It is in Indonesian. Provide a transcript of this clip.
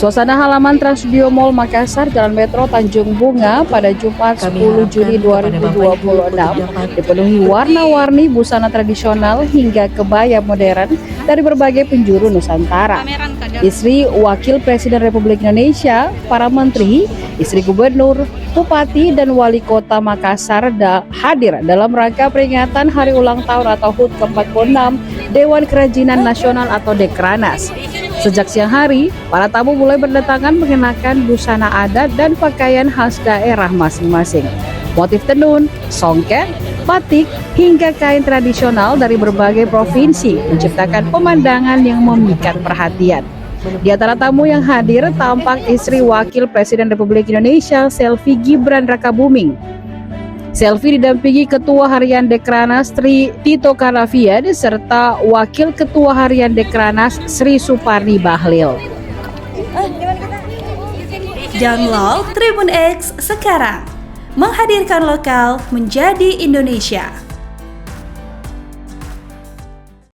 Suasana halaman Trans Studio Mall Makassar, Jalan Metro Tanjung Bunga pada Jumat 10 Juni 2026 dipenuhi warna-warni busana tradisional hingga kebaya modern dari berbagai penjuru Nusantara. Istri Wakil Presiden Republik Indonesia, para menteri, istri gubernur, bupati, dan wali kota Makassar hadir dalam rangka peringatan Hari Ulang Tahun atau HUT ke-46 Dewan Kerajinan Nasional atau Dekranas. Sejak siang hari, para tamu mulai berdatangan mengenakan busana adat dan pakaian khas daerah masing-masing. Motif tenun, songket, batik, hingga kain tradisional dari berbagai provinsi menciptakan pemandangan yang memikat perhatian. Di antara tamu yang hadir tampak istri Wakil Presiden Republik Indonesia, Selvi Gibran Rakabuming. Selvi didampingi Ketua Harian Dekranas Tri Tito Karnavian serta Wakil Ketua Harian Dekranas Sri Suparni Bahlil. Download Tribun X sekarang, menghadirkan lokal menjadi Indonesia.